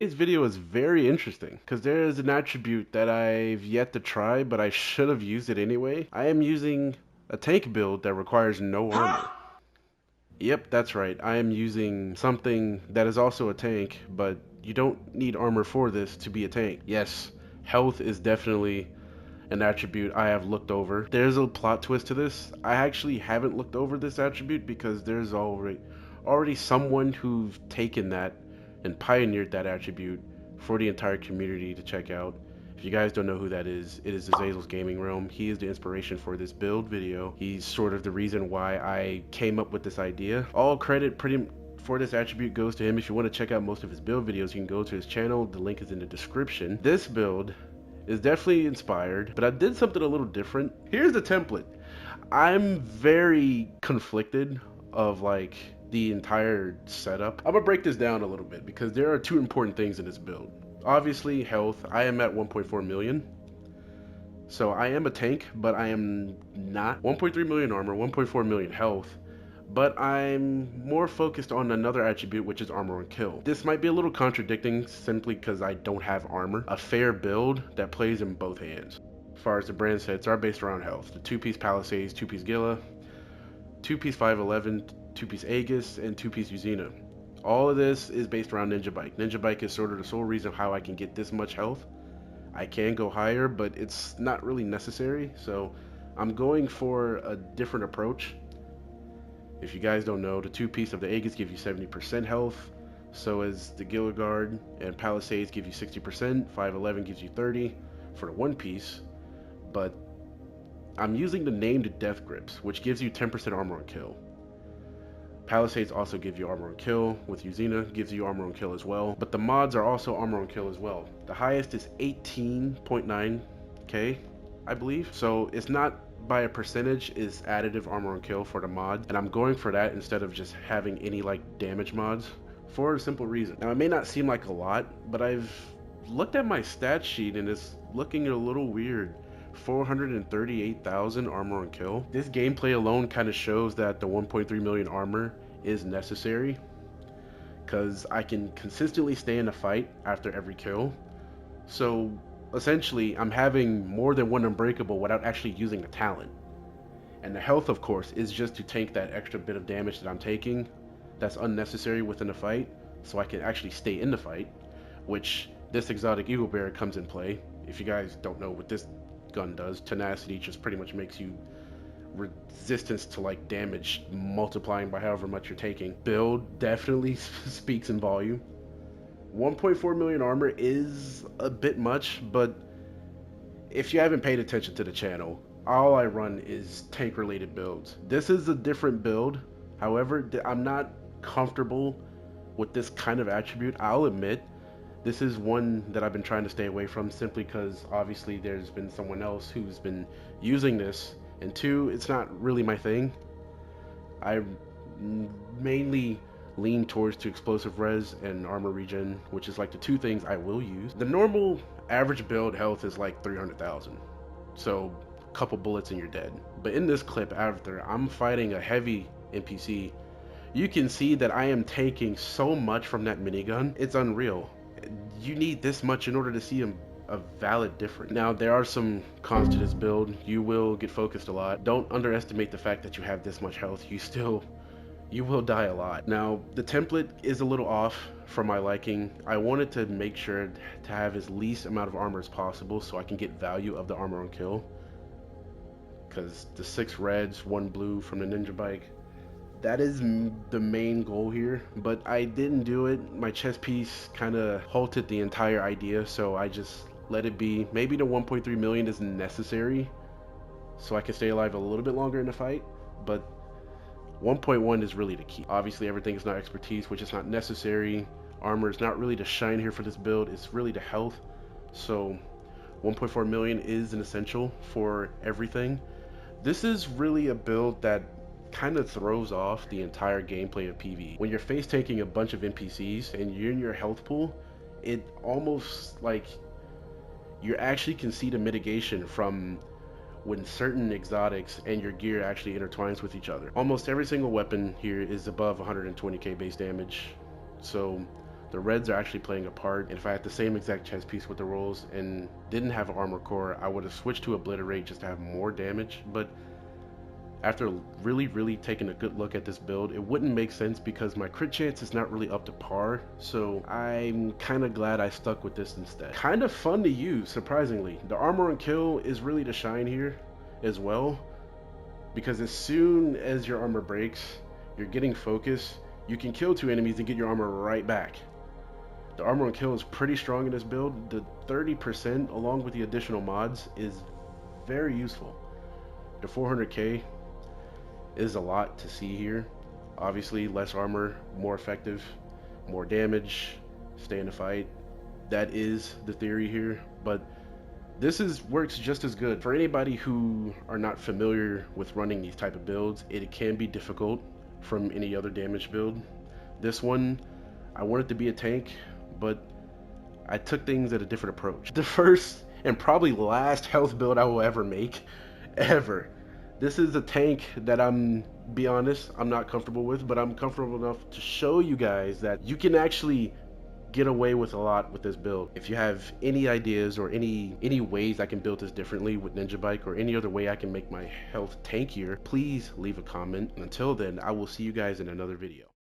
Today's video is very interesting because there is an attribute that I've yet to try, but I should have used it anyway. I am using a tank build that requires no armor. Yep, that's right. I am using something that is also a tank, but you don't need armor for this to be a tank. Yes, health is definitely an attribute I have looked over. There's a plot twist to this. I actually haven't looked over this attribute because there's already someone who's taken that and pioneered that attribute for the entire community to check out. If you guys don't know who that is, it is Azazel's Gaming Realm. He is the inspiration for this build video. He's sort of the reason why I came up with this idea. All credit for this attribute goes to him. If you want to check out most of his build videos, you can go to his channel. The link is in the description. This build is definitely inspired, but I did something a little different. Here's the template. I'm very conflicted of like the entire setup. I'm gonna break this down a little bit because there are two important things in this build. Obviously, health. I am at 1.4 million. So I am a tank, but I am not. 1.3 million armor, 1.4 million health. But I'm more focused on another attribute, which is armor and kill. This might be a little contradicting simply because I don't have armor. A fair build that plays in both hands. As far as the brand sets are based around health. The 2-piece Palisades, 2-piece Gila, 2-piece 511, 2-piece Aegis, and 2-piece Uzina. All of this is based around Ninja Bike. Ninja Bike is sort of the sole reason how I can get this much health. I can go higher, but it's not really necessary, so I'm going for a different approach. If you guys don't know, the 2-piece of the Aegis give you 70% health, so as the Gila Guard and Palisades give you 60%, 511 gives you 30 for the 1-piece, but I'm using the named Death Grips, which gives you 10% armor on kill. Palisades also give you armor on kill, with Uzina gives you armor on kill as well, but the mods are also armor on kill as well. The highest is 18.9k, I believe, so it's not by a percentage, is additive armor on kill for the mod, and I'm going for that instead of just having any like damage mods for a simple reason. Now it may not seem like a lot, but I've looked at my stat sheet and it's looking a little weird. 438,000 armor on kill. This gameplay alone kind of shows that the 1.3 million armor is necessary because I can consistently stay in a fight after every kill. So essentially I'm having more than one unbreakable without actually using a talent. And the health, of course, is just to tank that extra bit of damage that I'm taking that's unnecessary within a fight, so I can actually stay in the fight, which this exotic Eagle Bear comes in play. If you guys don't know what this gun does, tenacity just pretty much makes you resistance to like damage multiplying by however much you're taking. Build definitely speaks in volume. 1.4 million armor is a bit much, but if you haven't paid attention to the channel, all I run is tank related builds. This is a different build. However, I'm not comfortable with this kind of attribute. I'll admit this is one that I've been trying to stay away from simply because obviously there's been someone else who's been using this, and two, it's not really my thing. I mainly lean towards to explosive res and armor regen, which is like the two things I will use. The normal average build health is like 300,000, so a couple bullets and you're dead. But in this clip, after I'm fighting a heavy NPC, you can see that I am taking so much from that minigun. It's unreal. You need this much in order to see a valid difference. Now, there are some cons to this build. You will get focused a lot. Don't underestimate the fact that you have this much health. You will die a lot. Now, the template is a little off for my liking. I wanted to make sure to have as least amount of armor as possible so I can get value of the armor on kill. Because the 6 reds, 1 blue from the Ninja Bike, that is the main goal here, but I didn't do it. My chess piece kind of halted the entire idea, so I just let it be. Maybe the 1.3 million is necessary so I can stay alive a little bit longer in the fight, but 1.1 is really the key. Obviously everything is not expertise, which is not necessary. Armor is not really the shine here for this build, it's really the health. So 1.4 million is an essential for everything. This is really a build that kind of throws off the entire gameplay of PvE. When you're face tanking a bunch of NPCs and you're in your health pool, it almost like you actually can see the mitigation from when certain exotics and your gear actually intertwines with each other. Almost every single weapon here is above 120k base damage, so The reds are actually playing a part. And if I had the same exact chess piece with the rolls and didn't have armor core, I would have switched to obliterate just to have more damage. But after really taking a good look at this build, it wouldn't make sense because my crit chance is not really up to par, so I'm kind of glad I stuck with this instead. Kind of fun to use, surprisingly. The armor and kill is really the shine here as well, because as soon as your armor breaks, you're getting focus, you can kill 2 enemies and get your armor right back. The armor and kill is pretty strong in this build. The 30% along with the additional mods is very useful. The 400k is a lot to see here. Obviously, less armor, more effective, more damage, stay in the fight. That is the theory here, but this works just as good. For anybody who are not familiar with running these type of builds, it can be difficult from any other damage build. This one, I wanted to be a tank, but I took things at a different approach. The first and probably last health build I will ever make, ever. This is a tank that be honest, I'm not comfortable with, but I'm comfortable enough to show you guys that you can actually get away with a lot with this build. If you have any ideas or any ways I can build this differently with Ninja Bike, or any other way I can make my health tankier, please leave a comment. And until then, I will see you guys in another video.